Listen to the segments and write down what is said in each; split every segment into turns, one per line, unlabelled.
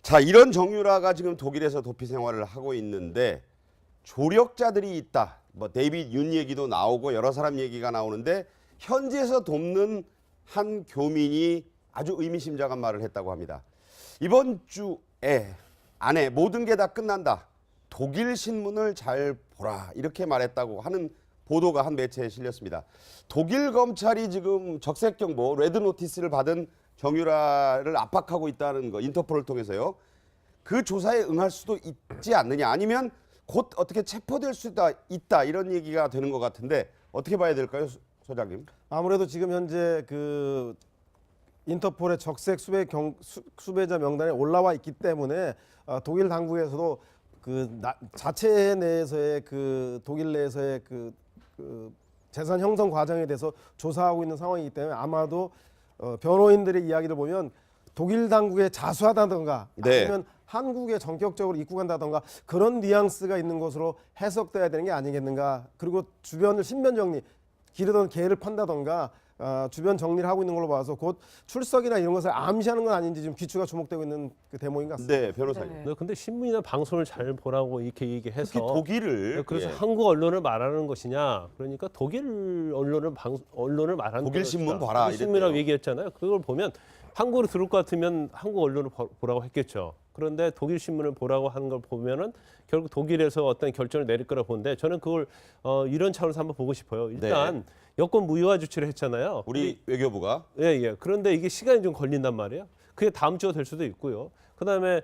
자, 이런 정유라가 지금 독일에서 도피 생활을 하고 있는데 조력자들이 있다. 뭐 데이빗 윤 얘기도 나오고 여러 사람 얘기가 나오는데 현지에서 돕는 한 교민이 아주 의미심장한 말을 했다고 합니다. 이번 주에 안에 모든 게 다 끝난다. 독일 신문을 잘 보라. 이렇게 말했다고 하는 보도가 한 매체에 실렸습니다. 독일 검찰이 지금 적색 경보, 레드 노티스를 받은 정유라를 압박하고 있다는 거, 인터폴을 통해서요. 그 조사에 응할 수도 있지 않느냐, 아니면 곧 어떻게 체포될 수도 있다, 이런 얘기가 되는 것 같은데 어떻게 봐야 될까요, 소장님?
아무래도 지금 현재 그 인터폴의 적색 수배자 명단에 올라와 있기 때문에 독일 당국에서도 자체 내에서의 독일 내에서의 재산 형성 과정에 대해서 조사하고 있는 상황이기 때문에 아마도 변호인들의 이야기를 보면 독일 당국에 자수하다던가
네.
아니면 한국에 전격적으로 입국한다던가 그런 뉘앙스가 있는 것으로 해석돼야 되는 게 아니겠는가. 그리고 주변을 신변 정리, 기르던 개를 판다던가 주변 정리를 하고 있는 걸로 봐서 곧 출석이나 이런 것을 암시하는 건 아닌지 지금 귀추가 주목되고 있는 그 대목인 것 같습니다.
네, 변호사님.
네, 근데 신문이나 방송을 잘 보라고 이렇게 얘기해서
특히 독일을
그래서
예.
한국 언론을 말하는 것이냐? 그러니까 독일 언론을 말하는
독일
것이다.
신문 봐라,
독일 신문이라고
이랬대요.
얘기했잖아요. 그걸 보면 한국으로 들어올 것 같으면 한국 언론을 보라고 했겠죠. 그런데 독일 신문을 보라고 하는 걸 보면은 결국 독일에서 어떤 결정을 내릴 거라 보는데 저는 그걸 이런 차원에서 한번 보고 싶어요. 일단 여권 무효화 조치를 했잖아요.
우리 외교부가
예. 그런데 이게 시간이 좀 걸린단 말이에요. 그게 다음 주가 될 수도 있고요. 그다음에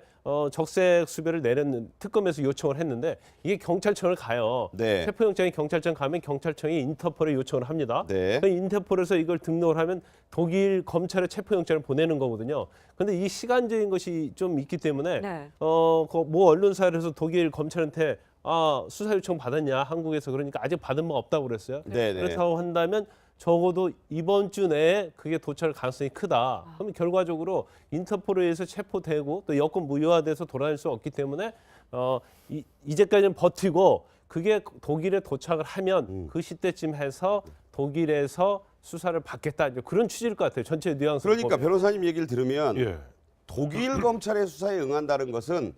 적색 수배를 내렸는 특검에서 요청을 했는데 이게 경찰청을 가요.
네.
체포영장이 경찰청 가면 경찰청이 인터폴에 요청을 합니다.
네.
그 인터폴에서 이걸 등록을 하면 독일 검찰에 체포영장을 보내는 거거든요. 그런데 이 시간적인 것이 좀 있기 때문에
네.
뭐 언론사에서 독일 검찰한테 수사 요청 받았냐 한국에서 그러니까 아직 받은 바 없다고 그랬어요.
네네.
그렇다고 한다면 적어도 이번 주 내에 그게 도착할 가능성이 크다. 그러면 결과적으로 인터폴에 의해서 체포되고 또 여권 무효화돼서 돌아다닐 수 없기 때문에 이제까지는 버티고 그게 독일에 도착을 하면 그 시대쯤 해서 독일에서 수사를 받겠다. 이제 그런 취지일 것 같아요. 전체 뉘앙스.
그러니까 변호사님 얘기를 들으면
예.
독일 검찰의 수사에 응한다는 것은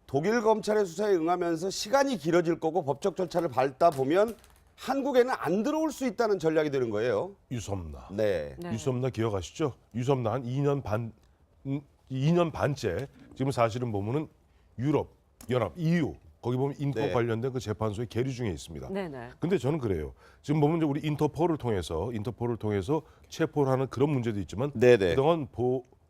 독일 검찰의 수사에 응하면서 시간이 길어질 거고 법적 절차를 밟다 보면 한국에는 안 들어올 수 있다는 전략이 되는 거예요.
유섬나.
네.
네.
유섬나 기억하시죠? 유섬나 한 2년 반째 지금 사실은 보면은 유럽 연합 EU 거기 보면 인터
네.
관련된 그 재판소에 계류 중에 있습니다.
네네.
근데 저는 그래요. 지금 보면 이제 우리 인터폴을 통해서 체포를 하는 그런 문제도 있지만
네네.
그동안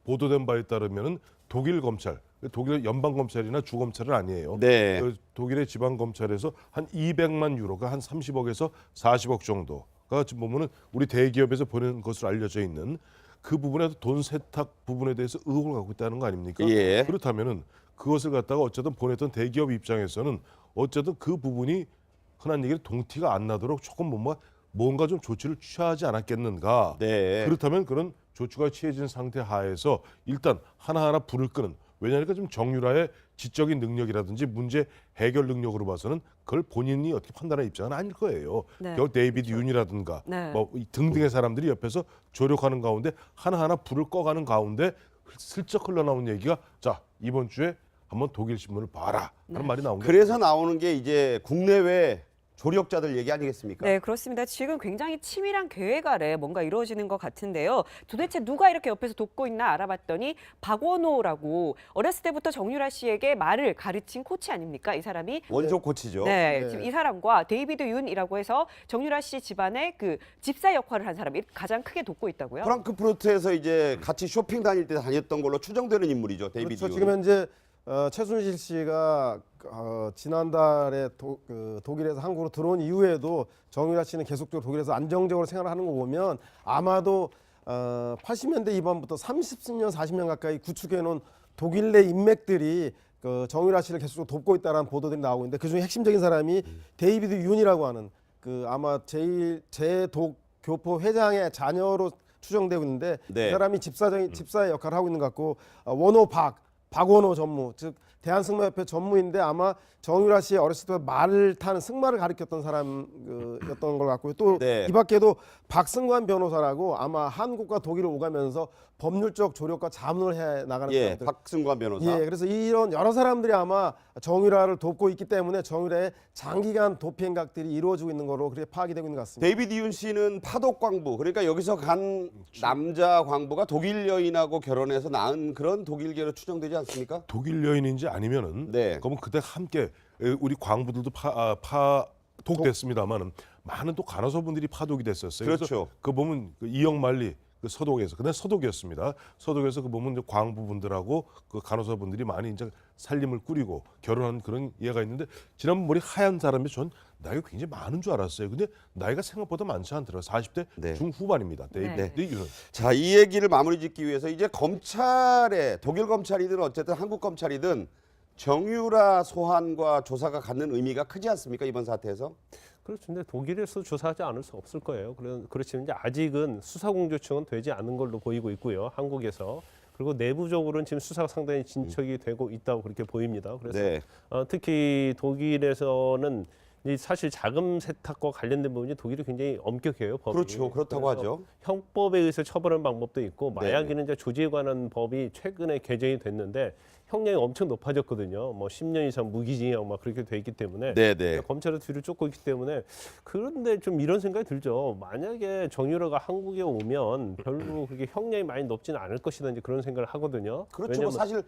보도된 바에 따르면은 독일 검찰, 독일 연방 검찰이나 주 검찰은 아니에요.
네.
그 독일의 지방 검찰에서 한 200만 유로가 한 30억에서 40억 정도가 지금 보면은 우리 대기업에서 보낸 것으로 알려져 있는 그 부분에서 돈 세탁 부분에 대해서 의혹을 갖고 있다는 거 아닙니까?
예.
그렇다면은 그것을 갖다가 어쨌든 보냈던 대기업 입장에서는 어쨌든 그 부분이 흔한 얘기로 동티가 안 나도록 조금 뭔가 좀 조치를 취하지 않았겠는가?
네.
그렇다면 그런 조치가 취해진 상태 하에서 일단 하나하나 불을 끄는, 왜냐하니까 좀 정유라의 지적인 능력이라든지 문제 해결 능력으로 봐서는 그걸 본인이 어떻게 판단할 입장은 아닐 거예요.
네.
결국 데이비드 윤이라든가
네.
뭐 등등의 사람들이 옆에서 조력하는 가운데 하나하나 불을 꺼가는 가운데 슬쩍 흘러나온 얘기가 자 이번 주에 한번 독일 신문을 봐라 하는 말이 나온 거예요.
그래서 나오는 게 이제 국내외 조력자들 얘기 아니겠습니까?
네, 그렇습니다. 지금 굉장히 치밀한 계획 아래 뭔가 이루어지는 것 같은데요. 도대체 누가 이렇게 옆에서 돕고 있나 알아봤더니 박원호라고 어렸을 때부터 정유라 씨에게 말을 가르친 코치 아닙니까? 이 사람이
원조 코치죠.
네,
네.
지금 이 사람과 데이비드 윤이라고 해서 정유라 씨 집안의 그 집사 역할을 한 사람이 가장 크게 돕고 있다고요.
프랑크푸르트에서 이제 같이 쇼핑 다닐 때 다녔던 걸로 추정되는 인물이죠, 데이비드
그렇죠.
윤.
지금 현재 최순실 씨가 지난달에 독일에서 한국으로 들어온 이후에도 정유라 씨는 계속적으로 독일에서 안정적으로 생활하는 거 보면 아마도 80년대 이반부터 30년, 40년 가까이 구축해놓은 독일 내 인맥들이 정유라 씨를 계속 돕고 있다는 보도들이 나오고 있는데 그중에 핵심적인 사람이 데이비드 윤이라고 하는 아마 제독 교포 회장의 자녀로 추정되고 있는데
네.
이 사람이 집사의 역할을 하고 있는 것 같고 원호 박원호 전무, 즉 대한승마협회 전무인데 아마 정유라 씨의 어렸을 때 말을 타는 승마를 가르쳤던 사람이었던 걸 같고요. 또 이
네.
밖에도 박승관 변호사라고 아마 한국과 독일을 오가면서 법률적 조력과 자문을 해 나가는
예,
사람들.
박승관 변호사.
예, 그래서 이런 여러 사람들이 아마 정유라를 돕고 있기 때문에 정유라의 장기간 도피 행각들이 이루어지고 있는 거로 그렇게 파악이 되고 있는 것 같습니다.
데이비드 윤 씨는 파독 광부, 그러니까 여기서 간 남자 광부가 독일 여인하고 결혼해서 낳은 그런 독일계로 추정되지 않습니까?
독일 여인인지 아니면은
네.
그러면 그때 함께 우리 광부들도 파독됐습니다만은 많은 또 간호사분들이 파독이 됐었어요.
그렇죠.
그래서 그 보면 그 이영만리 그 서독에서 근데 서독이었습니다. 서독에서 그 보면 이제 광부분들하고 그 간호사분들이 많이 이제 살림을 꾸리고 결혼한 그런 예가 있는데 지난번 머리 하얀 사람이 전 나이가 굉장히 많은 줄 알았어요. 근데 나이가 생각보다 많지 않더라고요. 40대
네.
중후반입니다. 데이비드 윤은.
자, 이 얘기를 마무리 짓기 위해서 이제 검찰에 독일 검찰이든 어쨌든 한국 검찰이든 정유라 소환과 조사가 갖는 의미가 크지 않습니까? 이번 사태에서?
그렇죠. 근데 독일에서 조사하지 않을 수 없을 거예요. 그렇지만 이제 아직은 수사공조청은 되지 않은 걸로 보이고 있고요. 한국에서. 그리고 내부적으로는 지금 수사가 상당히 진척이 되고 있다고 그렇게 보입니다. 그래서
네.
특히 독일에서는 이 사실 자금 세탁과 관련된 부분이 독일이 굉장히 엄격해요. 법이.
그렇죠. 그렇다고
그래서
하죠.
형법에 의해서 처벌하는 방법도 있고
네.
마약이는 이제 조지에 관한 법이 최근에 개정이 됐는데 형량이 엄청 높아졌거든요. 뭐 10년 이상 무기징역 막 그렇게 돼 있기 때문에
네.
검찰은 뒤를 쫓고 있기 때문에 그런데 좀 이런 생각이 들죠. 만약에 정유라가 한국에 오면 별로 그렇게 형량이 많이 높지는 않을 것이다 이제 그런 생각을 하거든요.
그렇죠. 뭐 사실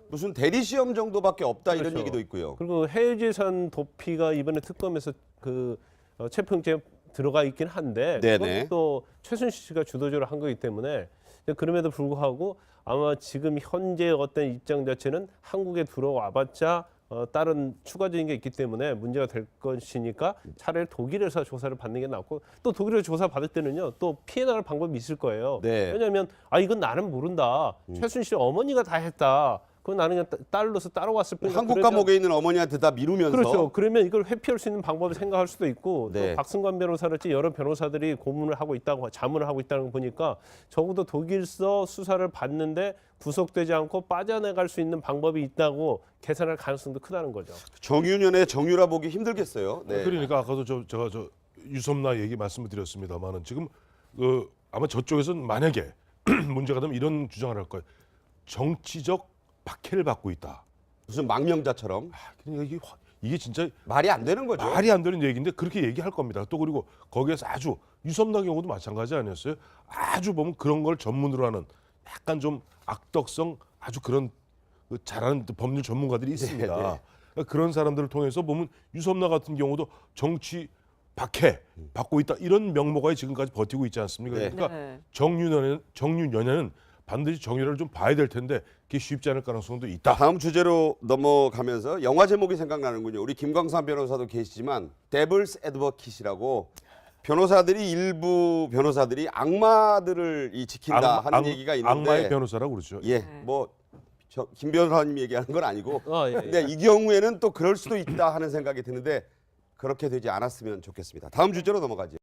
무슨 대리 시험 정도밖에 없다 이런
그렇죠.
얘기도 있고요.
그리고 해외재산 도피가 이번에 특검에서 그 체포영장에 들어가 있긴 한데
네네.
그것도 최순실 씨가 주도적으로 한 거기 때문에 그럼에도 불구하고 아마 지금 현재 어떤 입장 자체는 한국에 들어와봤자 다른 추가적인 게 있기 때문에 문제가 될 것이니까 차라리 독일에서 조사를 받는 게 낫고 또 독일에서 조사 받을 때는요 또 피해 나갈 방법이 있을 거예요.
네.
왜냐하면 이건 나는 모른다. 최순실 어머니가 다 했다. 그건 나는 그냥 딸로서 따라왔을 뿐이다.
한국
그러면-
감옥에 있는 어머니한테 다 미루면서
그렇죠. 그러면 이걸 회피할 수 있는 방법을 생각할 수도 있고
네.
또 박승관 변호사랄지 여러 변호사들이 고문을 하고 있다고 자문을 하고 있다는 거 보니까 적어도 독일서 수사를 받는데 구속되지 않고 빠져나갈 수 있는 방법이 있다고 계산할 가능성도 크다는 거죠.
정유년의 정유라 보기 힘들겠어요. 네.
그러니까 아까도 제가 유섬나 얘기 말씀을 드렸습니다만은 지금 아마 저쪽에서는 만약에 문제가 되면 이런 주장을 할 거예요. 정치적 박해를 받고 있다.
무슨 망명자처럼
그러니까 이게 진짜
말이 안 되는 거죠.
말이 안 되는 얘기인데 그렇게 얘기할 겁니다. 또 그리고 거기에서 아주 유섬나 경우도 마찬가지 아니었어요? 아주 보면 그런 걸 전문으로 하는 약간 좀 악덕성 아주 그런 잘하는 법률 전문가들이 있습니다. 그러니까 그런 사람들을 통해서 보면 유섬나 같은 경우도 정치 박해 받고 있다 이런 명목하에 지금까지 버티고 있지 않습니까?
네.
그러니까
네.
정윤연애는 반드시 정유라를 좀 봐야 될 텐데 그게 쉽지 않을 가능성도 있다.
다음 주제로 넘어가면서 영화 제목이 생각나는군요. 우리 김광삼 변호사도 계시지만 데블스 애드버킷이라고 변호사들이 일부 변호사들이 악마들을 지킨다 하는 얘기가 있는데
악마의 변호사라고 그러죠.
예, 뭐 김 변호사님 얘기하는 건 아니고
예.
근데 이 경우에는 또 그럴 수도 있다 하는 생각이 드는데 그렇게 되지 않았으면 좋겠습니다. 다음 주제로 넘어가죠.